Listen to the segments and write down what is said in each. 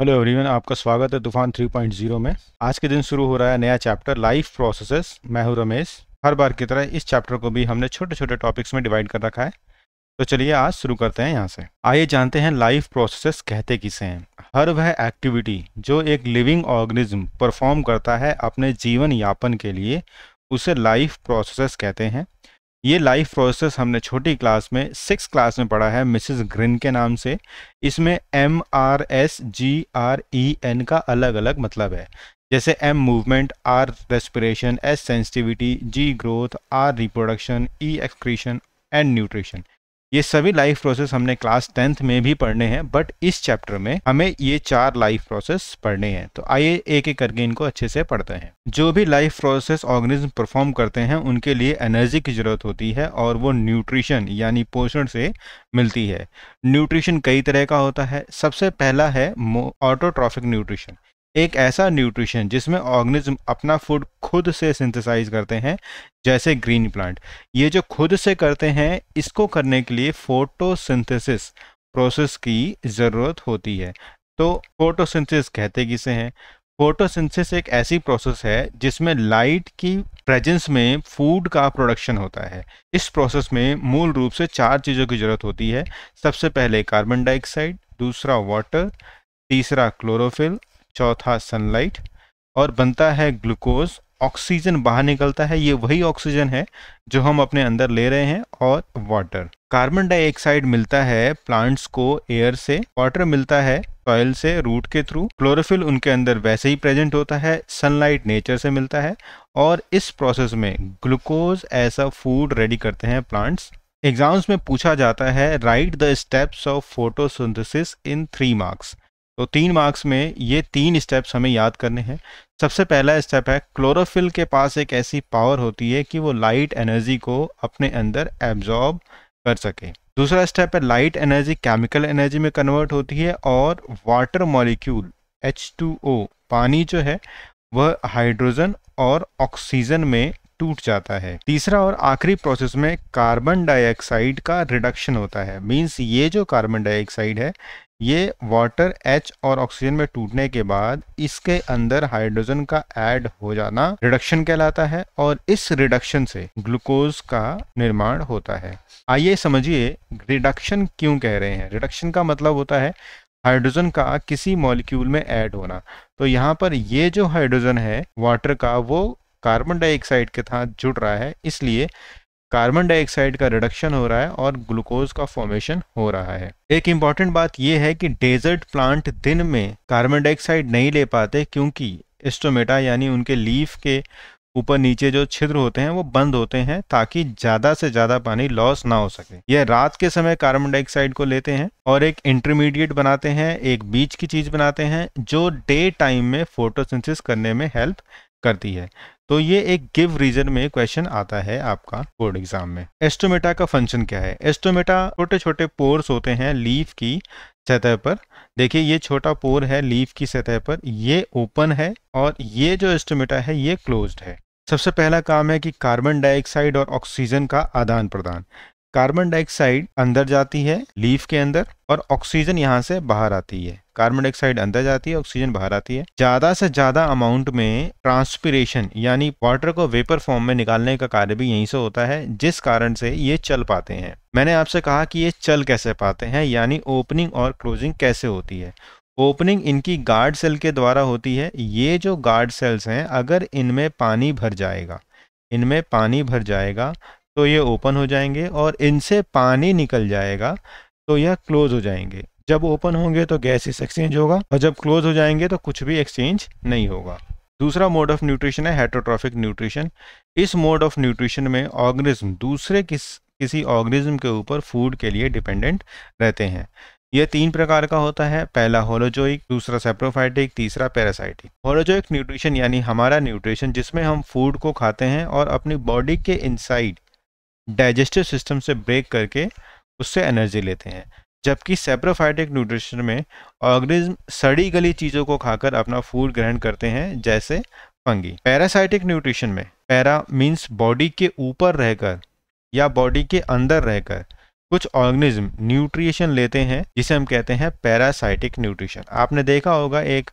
Hello everyone, आपका स्वागत है तूफान 3.0 में। आज के दिन शुरू हो रहा है नया चैप्टर लाइफ प्रोसेसेस। मैं हूं रमेश। हर बार की तरह इस चैप्टर को भी हमने छोटे छोटे टॉपिक्स में डिवाइड कर रखा है। तो चलिए आज शुरू करते हैं यहाँ से। आइए जानते हैं लाइफ प्रोसेसेस कहते किसे हैं। हर वह एक्टिविटी जो एक लिविंग ऑर्गेनिज्म परफॉर्म करता है अपने जीवन यापन के लिए, उसे लाइफ प्रोसेसेस कहते हैं। ये लाइफ प्रोसेस हमने छोटी क्लास में 6 क्लास में पढ़ा है मिसेस ग्रिन के नाम से। इसमें MRSGREN का अलग अलग मतलब है। जैसे M movement, R respiration, S sensitivity, G growth, R reproduction, E excretion and nutrition. ये सभी लाइफ प्रोसेस हमने क्लास 10th में भी पढ़ने हैं, बट इस चैप्टर में हमें ये 4 लाइफ प्रोसेस पढ़ने हैं। तो आइए एक एक करके इनको अच्छे से पढ़ते हैं। जो भी लाइफ प्रोसेस ऑर्गेनिज्म परफॉर्म करते हैं उनके लिए एनर्जी की जरूरत होती है और वो न्यूट्रिशन यानी पोषण से मिलती है। न्यूट्रिशन कई तरह का होता है। सबसे पहला है ऑटोट्रॉफिक न्यूट्रिशन। एक ऐसा न्यूट्रिशन जिसमें ऑर्गेनिज्म अपना फूड खुद से सिंथेसाइज करते हैं, जैसे ग्रीन प्लांट। ये जो खुद से करते हैं, इसको करने के लिए फोटोसिंथेसिस प्रोसेस की ज़रूरत होती है। तो फोटोसिंथेसिस कहते किसे हैं? फोटोसिंथेसिस एक ऐसी प्रोसेस है जिसमें लाइट की प्रेजेंस में फूड का प्रोडक्शन होता है। इस प्रोसेस में मूल रूप से 4 चीज़ों की ज़रूरत होती है। सबसे पहले कार्बन डाइऑक्साइड, दूसरा वाटर, तीसरा क्लोरोफिल, चौथा सनलाइट, और बनता है ग्लूकोज। ऑक्सीजन बाहर निकलता है, ये वही ऑक्सीजन है जो हम अपने अंदर ले रहे हैं, और वाटर। कार्बन डाइऑक्साइड मिलता है प्लांट्स को एयर से, वाटर मिलता है सॉइल से रूट के थ्रू, क्लोरोफिल उनके अंदर वैसे ही प्रेजेंट होता है, सनलाइट नेचर से मिलता है, और इस प्रोसेस में ग्लूकोज ऐसा फूड रेडी करते हैं प्लांट्स। एग्जाम्स में पूछा जाता है right the steps of photosynthesis in 3 marks. तो 3 मार्क्स में ये 3 स्टेप्स हमें याद करने हैं। सबसे पहला स्टेप है, क्लोरोफिल के पास एक ऐसी पावर होती है कि वो लाइट एनर्जी को अपने अंदर एब्जॉर्ब कर सके। दूसरा स्टेप है, लाइट एनर्जी केमिकल एनर्जी में कन्वर्ट होती है, और वाटर मॉलिक्यूल H2O पानी जो है वह हाइड्रोजन और ऑक्सीजन में टूट जाता है। तीसरा और आखिरी प्रोसेस में कार्बन डाइऑक्साइड का रिडक्शन होता है। मींस ये जो कार्बन डाइऑक्साइड है, ये वाटर H और ऑक्सीजन में टूटने के बाद इसके अंदर हाइड्रोजन का ऐड हो जाना रिडक्शन कहलाता है, और इस रिडक्शन से ग्लूकोज का निर्माण होता है। आइए समझिए रिडक्शन क्यों कह रहे हैं। रिडक्शन का मतलब होता है हाइड्रोजन का किसी मॉलिक्यूल में ऐड होना। तो यहाँ पर ये जो हाइड्रोजन है वाटर का, वो कार्बन डाइऑक्साइड के साथ जुड़ रहा है, इसलिए कार्बन डाइऑक्साइड का रिडक्शन हो रहा है और ग्लूकोज का फॉर्मेशन हो रहा है। एक इम्पॉर्टेंट बात यह है कि डेजर्ट प्लांट दिन में कार्बन डाइऑक्साइड नहीं ले पाते, क्योंकि स्टोमेटा यानी उनके लीफ के ऊपर नीचे जो छिद्र होते हैं वो बंद होते हैं, ताकि ज़्यादा से ज़्यादा पानी लॉस ना हो सके। यह रात के समय कार्बन डाइऑक्साइड को लेते हैं और एक इंटरमीडिएट बनाते हैं, एक बीच की चीज़ बनाते हैं जो डे टाइम में फोटोसिंथेसिस करने में हेल्प करती है। तो ये एक गिव रीजन में क्वेश्चन आता है आपका बोर्ड एग्जाम में। एस्टोमेटा का फंक्शन क्या है? एस्टोमेटा छोटे छोटे पोर्स होते हैं लीफ की सतह पर। देखिए ये छोटा पोर है लीफ की सतह पर, ये ओपन है, और ये जो एस्टोमेटा है ये क्लोज्ड है। सबसे पहला काम है कि कार्बन डाइऑक्साइड और ऑक्सीजन का आदान प्रदान। कार्बन डाइऑक्साइड अंदर जाती है लीफ के अंदर, और ऑक्सीजन यहाँ से बाहर आती है। कार्बन डाइऑक्साइड अंदर जाती है, ऑक्सीजन बाहर आती है। ज्यादा से ज्यादा अमाउंट में ट्रांसपिरेशन यानी वाटर को वेपर फॉर्म में निकालने का कार्य भी यहीं से होता है, जिस कारण से ये चल पाते हैं। मैंने आपसे कहा कि ये चल कैसे पाते हैं, यानी ओपनिंग और क्लोजिंग कैसे होती है। ओपनिंग इनकी गार्ड सेल के द्वारा होती है। ये जो गार्ड सेल्स हैं, अगर इनमें पानी भर जाएगा, इनमें पानी भर जाएगा तो ये ओपन हो जाएंगे, और इनसे पानी निकल जाएगा तो यह क्लोज हो जाएंगे। जब ओपन होंगे तो गैसेस एक्सचेंज होगा, और जब क्लोज हो जाएंगे तो कुछ भी एक्सचेंज नहीं होगा। दूसरा मोड ऑफ न्यूट्रिशन है हेटरोट्रॉफिक न्यूट्रिशन। इस मोड ऑफ न्यूट्रिशन में ऑर्गेनिज्म दूसरे किसी ऑर्गेनिज्म के ऊपर फूड के लिए डिपेंडेंट रहते हैं। यह 3 प्रकार का होता है। पहला होलोजोइक, दूसरा सेप्रोफाइटिक, तीसरा पैरासाइटिक। होलोजोइक न्यूट्रिशन यानी हमारा न्यूट्रिशन जिसमें हम फूड को खाते हैं और अपनी बॉडी के इनसाइड डाइजेस्टिव सिस्टम से ब्रेक करके उससे एनर्जी लेते हैं। जबकि सेप्रोफाइटिक न्यूट्रिशन में ऑर्गेनिज्म सड़ी गली चीज़ों को खाकर अपना फूड ग्रहण करते हैं, जैसे फंगी। पैरासाइटिक न्यूट्रिशन में पैरा मीन्स बॉडी के ऊपर रहकर या बॉडी के अंदर रहकर कुछ ऑर्गेनिज्म न्यूट्रिशन लेते हैं जिसे हम कहते हैं पैरासाइटिक न्यूट्रिशन। आपने देखा होगा एक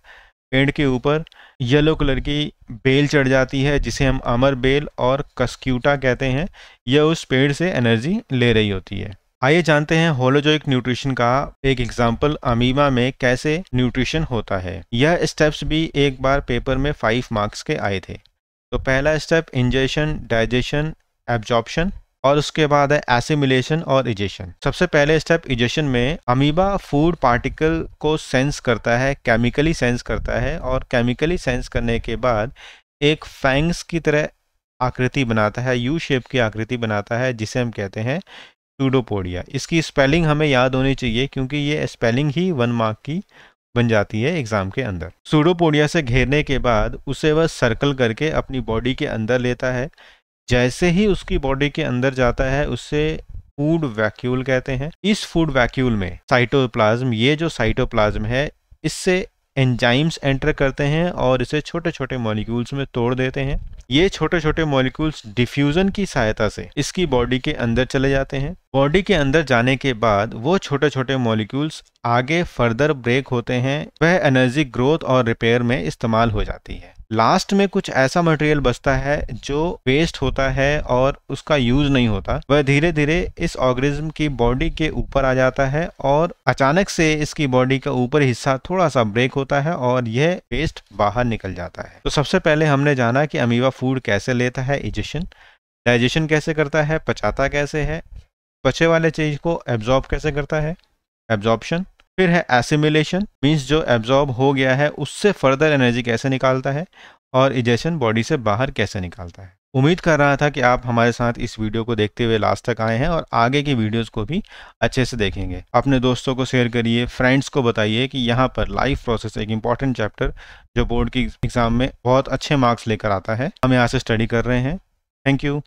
पेड़ के ऊपर येलो कलर की बेल चढ़ जाती है जिसे हम अमर बेल और कस्क्यूटा कहते हैं। यह उस पेड़ से एनर्जी ले रही होती है। आइए जानते हैं होलोजोइक न्यूट्रिशन का एक एग्जाम्पल अमीबा में कैसे न्यूट्रिशन होता है। यह स्टेप्स भी एक बार पेपर में 5 मार्क्स के आए थे। तो पहला स्टेप इंजेशन, डाइजेशन, एब्जॉर्प्शन और उसके बाद है एसिमिलेशन और इजेशन। सबसे पहले स्टेप इजेशन में अमीबा फूड पार्टिकल को सेंस करता है, केमिकली सेंस करता है और केमिकली सेंस करने के बाद एक फैंग्स की तरह आकृति बनाता है, यू शेप की आकृति बनाता है जिसे हम कहते हैं सूडोपोडिया। इसकी स्पेलिंग हमें याद होनी चाहिए क्योंकि ये स्पेलिंग ही 1 मार्क की बन जाती है एग्जाम के अंदर। सूडोपोडिया से घेरने के बाद उसे वह सर्कल करके अपनी बॉडी के अंदर लेता है। जैसे ही उसकी बॉडी के अंदर जाता है उससे फूड वैक्यूल कहते हैं। इस फूड वैक्यूल में साइटोप्लाज्म, ये जो साइटोप्लाज्म है इससे एंजाइम्स एंटर करते हैं और इसे छोटे छोटे मॉलिक्यूल्स में तोड़ देते हैं। ये छोटे छोटे मॉलिक्यूल्स डिफ्यूजन की सहायता से इसकी बॉडी के अंदर चले जाते हैं। बॉडी के अंदर जाने के बाद वो छोटे छोटे मॉलिक्यूल्स आगे फर्दर ब्रेक होते हैं, वह एनर्जी ग्रोथ और रिपेयर में इस्तेमाल हो जाती है। लास्ट में कुछ ऐसा मटेरियल बचता है जो वेस्ट होता है और उसका यूज नहीं होता, वह धीरे धीरे इस ऑर्गेनिज्म की बॉडी के ऊपर आ जाता है और अचानक से इसकी बॉडी का ऊपर हिस्सा थोड़ा सा ब्रेक होता है और यह वेस्ट बाहर निकल जाता है। तो सबसे पहले हमने जाना कि अमीबा फूड कैसे लेता है, इजेशन, डाइजेशन कैसे करता है, पचाता कैसे है, पचे वाले चीज को एब्जॉर्ब कैसे करता है, एब्जॉर्प्शन, फिर है एसिमिलेशन, मीन्स जो एब्जॉर्ब हो गया है उससे फर्दर एनर्जी कैसे निकालता है, और इजेशन बॉडी से बाहर कैसे निकालता है। उम्मीद कर रहा था कि आप हमारे साथ इस वीडियो को देखते हुए लास्ट तक आए हैं और आगे की वीडियोस को भी अच्छे से देखेंगे। अपने दोस्तों को शेयर करिए, फ्रेंड्स को बताइए कि यहाँ पर लाइफ प्रोसेस एक इंपॉर्टेंट चैप्टर जो बोर्ड की एग्जाम में बहुत अच्छे मार्क्स लेकर आता है, हम यहाँ से स्टडी कर रहे हैं। Thank you.